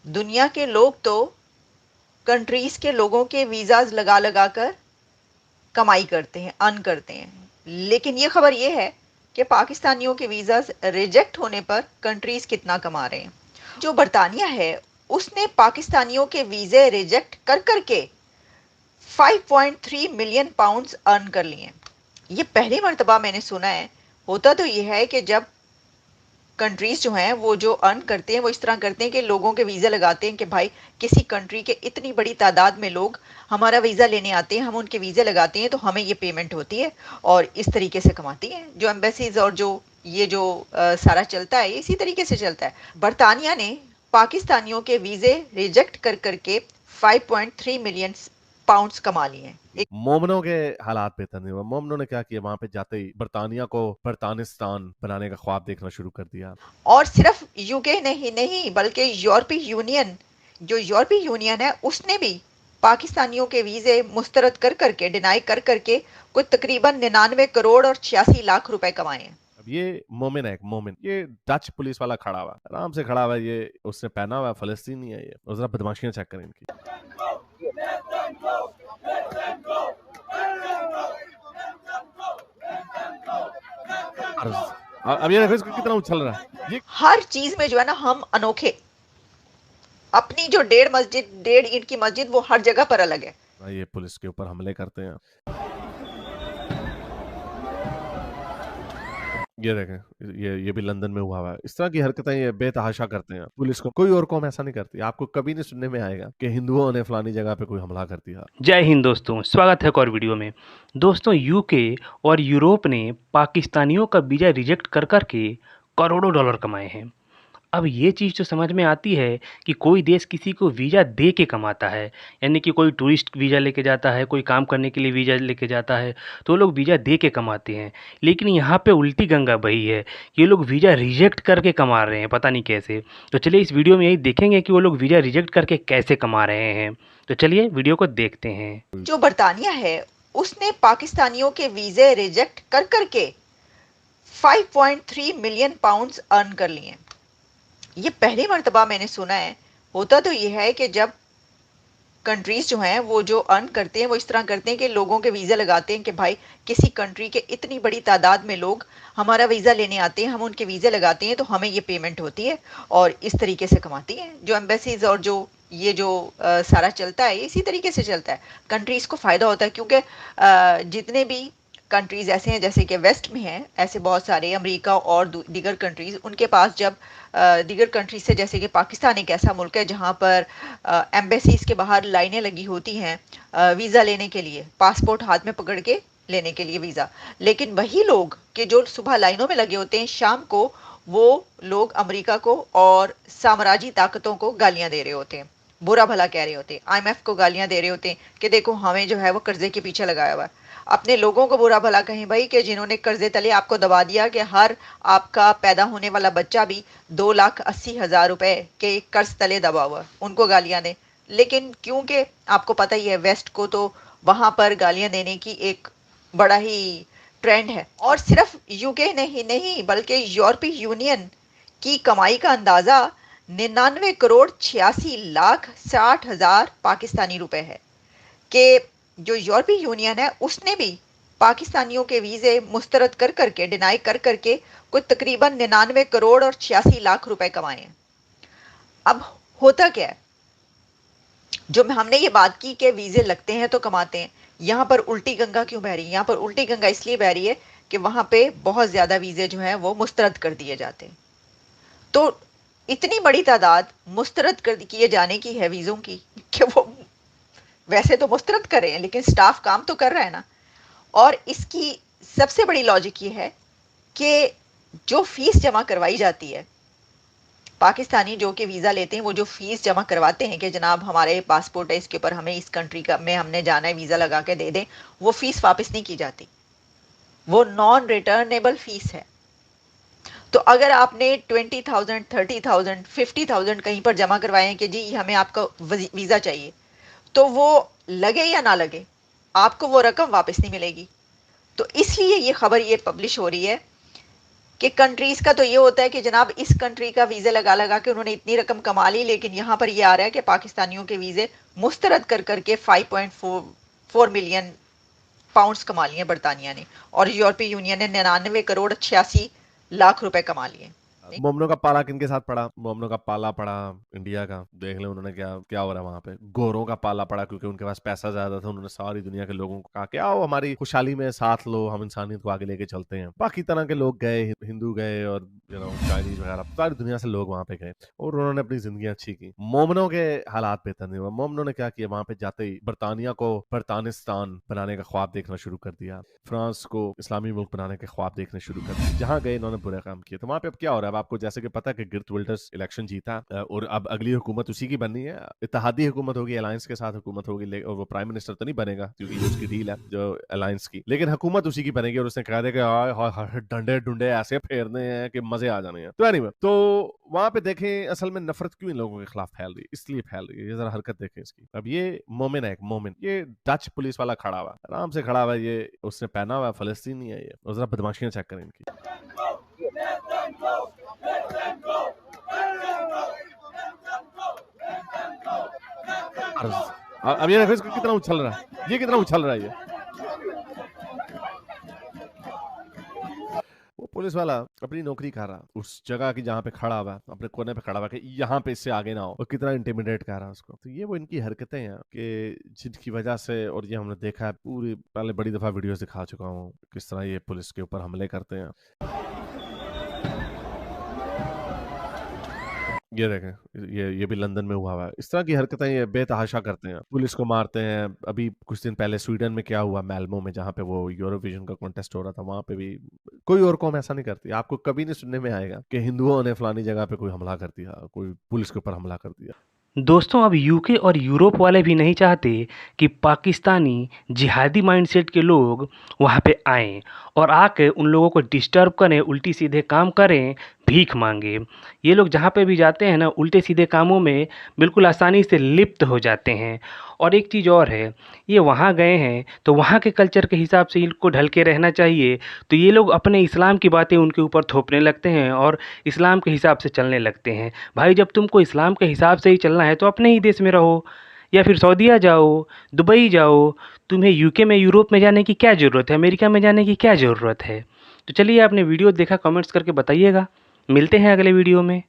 दुनिया के लोग तो कंट्रीज के लोगों के वीजाज लगा लगा कर कमाई करते हैं, अर्न करते हैं। लेकिन ये खबर ये है कि पाकिस्तानियों के वीजाज रिजेक्ट होने पर कंट्रीज कितना कमा रहे हैं। जो बरतानिया है उसने पाकिस्तानियों के वीजे रिजेक्ट कर करके 5.3 मिलियन पाउंड्स अर्न कर लिए। ये पहली मर्तबा मैंने सुना है। होता तो यह है कि जब कंट्रीज जो हैं वो जो अर्न करते हैं वो इस तरह करते हैं कि लोगों के वीज़ा लगाते हैं कि भाई किसी कंट्री के इतनी बड़ी तादाद में लोग हमारा वीज़ा लेने आते हैं, हम उनके वीज़े लगाते हैं तो हमें ये पेमेंट होती है और इस तरीके से कमाती हैं। जो एम्बेसीज और जो ये जो सारा चलता है इसी तरीके से चलता है। बरतानिया ने पाकिस्तानियों के वीज़े रिजेक्ट कर करके 5.3 मिलियन पाउंड्स कमा लिए हैं। मोमनों के हालात बेहतर नहीं हुए। मोमनों ने क्या किया, वहां पे जाते ही बरतानिया को बरतानिस्तान बनाने का ख्वाब देखना शुरू कर दिया। और सिर्फ यूके नहीं बल्कि यूरोपीय यूनियन है उसने भी पाकिस्तानियों के वीजे मुस्तरद कर करके डिनाई कर करके कुछ तकरीबन 99 करोड़ और 86 लाख रुपए कमाए हैं। अब ये मोमिन है, एक मोमिन, ये डच पुलिस वाला खड़ा हुआ, आराम से खड़ा हुआ, ये उसने पहना हुआ फलस्तीनी है। ये और जरा बदमाशियां चेक करें इनकी। अब ये देखो इसको कितना उछल रहा है। ये हर चीज में जो है ना हम अनोखे। अपनी जो डेढ़ ईंट की मस्जिद वो हर जगह पर अलग है। ये पुलिस के ऊपर हमले करते हैं। ये देखें, ये भी लंदन में हुआ है। इस तरह की हरकतें ये बेतहाशा करते हैं पुलिस को। कोई और कौम ऐसा नहीं करती। आपको कभी नहीं सुनने में आएगा कि हिंदुओं ने फलानी जगह पे कोई हमला कर दिया। जय हिंद दोस्तों, स्वागत है एक और वीडियो में। दोस्तों, यूके और यूरोप ने पाकिस्तानियों का वीज़ा रिजेक्ट कर कर के करोड़ों डॉलर कमाए हैं। अब ये चीज़ तो समझ में आती है कि कोई देश किसी को वीज़ा दे के कमाता है, यानी कि कोई टूरिस्ट वीज़ा लेके जाता है, कोई काम करने के लिए वीज़ा लेके जाता है, तो लोग वीज़ा दे के कमाते हैं। लेकिन यहाँ पे उल्टी गंगा बही है, ये लोग वीज़ा रिजेक्ट करके कमा रहे हैं, पता नहीं कैसे। तो चलिए इस वीडियो में यही देखेंगे कि वो लोग वीज़ा रिजेक्ट करके कैसे कमा रहे हैं। तो चलिए वीडियो को देखते हैं। जो बरतानिया है उसने पाकिस्तानियों के वीजे रिजेक्ट कर करके 5.3 मिलियन पाउंड्स अर्न कर लिए। ये पहली मर्तबा मैंने सुना है। होता तो यह है कि जब कंट्रीज जो हैं वो जो अर्न करते हैं वो इस तरह करते हैं कि लोगों के वीज़ा लगाते हैं कि भाई किसी कंट्री के इतनी बड़ी तादाद में लोग हमारा वीज़ा लेने आते हैं, हम उनके वीज़े लगाते हैं तो हमें ये पेमेंट होती है और इस तरीके से कमाती हैं। जो एम्बेसीज और जो ये जो सारा चलता है इसी तरीके से चलता है। कंट्रीज को फ़ायदा होता है क्योंकि जितने भी कंट्रीज़ ऐसे हैं जैसे कि वेस्ट में हैं, ऐसे बहुत सारे अमेरिका और दीगर कंट्रीज़, उनके पास जब दीगर कंट्रीज से, जैसे कि पाकिस्तान एक ऐसा मुल्क है जहाँ पर एम्बेसीज के बाहर लाइनें लगी होती हैं वीज़ा लेने के लिए, पासपोर्ट हाथ में पकड़ के लेने के लिए वीज़ा। लेकिन वही लोग कि जो सुबह लाइनों में लगे होते हैं, शाम को वो लोग अमेरिका को और साम्राज्यी ताकतों को गालियां दे रहे होते हैं, बुरा भला कह रहे होते हैं, IMF को गालियां दे रहे होते हैं कि देखो हमें जो है वो कर्जे के पीछे लगाया हुआ है। अपने लोगों को बुरा भला कहें भाई कि जिन्होंने कर्जे तले आपको दबा दिया कि हर आपका पैदा होने वाला बच्चा भी 2,80,000 रुपए के कर्ज तले दबा हुआ, उनको गालियां दें। लेकिन क्योंकि आपको पता ही है वेस्ट को तो वहां पर गालियां देने की एक बड़ा ही ट्रेंड है। और सिर्फ यूके नहीं बल्कि यूरोपीय यूनियन की कमाई का अंदाजा 99 करोड़ 86 लाख 60 हजार पाकिस्तानी रुपए है कि जो यूरोपीय यूनियन है उसने भी पाकिस्तानियों के वीजे मुस्तरद कर करके डिनाई कर करके कुछ तकरीबन 99 करोड़ और 86 लाख रुपए कमाए हैं। अब होता क्या है, जो हमने ये बात की कि वीजे लगते हैं तो कमाते हैं, यहां पर उल्टी गंगा क्यों बह रही है? यहां पर उल्टी गंगा इसलिए बह रही है कि वहां पे बहुत ज्यादा वीजे जो हैं वो मुस्तरद कर दिए जाते हैं। तो इतनी बड़ी तादाद मुस्तरद कर किए जाने की है वीजों की कि वो वैसे तो मुस्तरद कर रहे हैं लेकिन स्टाफ काम तो कर रहा है ना। और इसकी सबसे बड़ी लॉजिक ये है कि जो फीस जमा करवाई जाती है, पाकिस्तानी जो कि वीज़ा लेते हैं वो जो फीस जमा करवाते हैं कि जनाब हमारे पासपोर्ट है, इसके ऊपर हमें इस कंट्री का में हमने जाना है, वीज़ा लगा के दे दें, वो फीस वापस नहीं की जाती। वो नॉन रिटर्नेबल फीस है। तो अगर आपने 20,000, 30,000, 50,000 कहीं पर जमा करवाए हैं कि जी हमें आपका वीज़ा चाहिए, तो वो लगे या ना लगे आपको वो रकम वापस नहीं मिलेगी। तो इसलिए ये खबर ये पब्लिश हो रही है कि कंट्रीज का तो ये होता है कि जनाब इस कंट्री का वीजा लगा लगा के उन्होंने इतनी रकम कमा ली, लेकिन यहाँ पर ये आ रहा है कि पाकिस्तानियों के वीजे मुस्तरद कर करके 5.4 मिलियन पाउंड्स कमा लिए बरतानिया ने, और यूरोपीय यूनियन ने 99 करोड़ 88 लाख रुपए कमा लिए। मोमनों का पाला किनके साथ पड़ा? मोमनों का पाला पड़ा इंडिया का। देख ले उन्होंने क्या क्या हो रहा है वहां पे। गोरों का पाला पड़ा क्योंकि उनके पास पैसा ज्यादा था। उन्होंने सारी दुनिया के लोगों को कहा कि आओ हमारी खुशहाली में साथ लो, हम इंसानियत को आगे लेके चलते हैं। बाकी तरह के लोग गए, हिंदू गए और चाइनीज वगैरह, सारी दुनिया से लोग वहां पे गए और उन्होंने अपनी जिंदगी अच्छी की। मोमनों के हालात बेहतर नहीं हुआ। मोमनों ने क्या किया, वहां पे जाते ही बरतानिया को बरतानिस्तान बनाने का ख्वाब देखना शुरू कर दिया, फ्रांस को इस्लामी मुल्क बनाने के ख्वाब देखने शुरू कर दिए। जहां गए इन्होंने बुरे काम किए। तो वहां पे अब क्या हो रहा है, आपको जैसे कि पता है कि गिर्ट विल्डर्स इलेक्शन जीता और अब अगली हुकूमत उसी की बननी है। इत्तेहादी हुकूमत होगी, अलायंस के साथ हुकूमत होगी, और वो प्राइम मिनिस्टर तो नहीं बनेगा क्योंकि उसकी डील है जो अलायंस की, लेकिन हुकूमत उसी की बनेगी। और उसने कहा था कि डंडे डुंडे ऐसे फेरने हैं कि मजे आ जाने हैं। तो एनीवे, तो वहां पे देखें असल में नफरत क्यों इन लोगों के खिलाफ फैल रही है, इसलिए फैल रही है। ये जरा हरकत देखें इसकी। अब ये मोमिन है, एक मोमिन, ये डच पुलिस वाला खड़ा हुआ, आराम से खड़ा हुआ, ये उसने पहना हुआ फलस्तीनी है ये। और जरा बदमाशियां चेक करें इनकी। अब ये देखो इसको कितना उछल रहा है, ये कितना उछल रहा है ये। वो पुलिस वाला अपनी नौकरी कर रहा, उस जगह की जहाँ पे खड़ा हुआ, अपने कोने पे खड़ा हुआ कि यहाँ पे इससे आगे ना हो, और कितना इंटिमिडेट कर रहा है उसको। तो ये वो इनकी हरकतें हैं कि जिनकी वजह से, और ये हमने देखा है पूरी, पहले बड़ी दफा वीडियोस दिखा चुका हूँ किस तरह ये पुलिस के ऊपर हमले करते हैं। ये देखें, ये भी लंदन में हुआ है। इस तरह की हरकतें ये बेतहाशा करते हैं, पुलिस को मारते हैं। अभी कुछ दिन पहले स्वीडन में क्या हुआ, मेलमो में, जहाँ पे वो यूरोविजन का कॉन्टेस्ट हो रहा था, वहां पे भी कोई और कौम ऐसा नहीं करती। आपको कभी नहीं सुनने में आएगा कि हिंदुओं ने फलानी जगह पे कोई हमला कर दिया, कोई पुलिस के ऊपर हमला कर दिया। दोस्तों, अब यूके और यूरोप वाले भी नहीं चाहते कि पाकिस्तानी जिहादी माइंडसेट के लोग वहाँ पे आएँ और आके उन लोगों को डिस्टर्ब करें, उल्टी सीधे काम करें, भीख मांगे। ये लोग जहाँ पे भी जाते हैं ना, उल्टे सीधे कामों में बिल्कुल आसानी से लिप्त हो जाते हैं। और एक चीज़ और है, ये वहाँ गए हैं तो वहाँ के कल्चर के हिसाब से इनको ढल के रहना चाहिए, तो ये लोग अपने इस्लाम की बातें उनके ऊपर थोपने लगते हैं और इस्लाम के हिसाब से चलने लगते हैं। भाई, जब तुमको इस्लाम के हिसाब से ही चलना है तो अपने ही देश में रहो, या फिर सऊदीया जाओ, दुबई जाओ। तुम्हें यूके में, यूरोप में जाने की क्या ज़रूरत है, अमेरिका में जाने की क्या ज़रूरत है। तो चलिए, आपने वीडियो देखा, कमेंट्स करके बताइएगा। मिलते हैं अगले वीडियो में।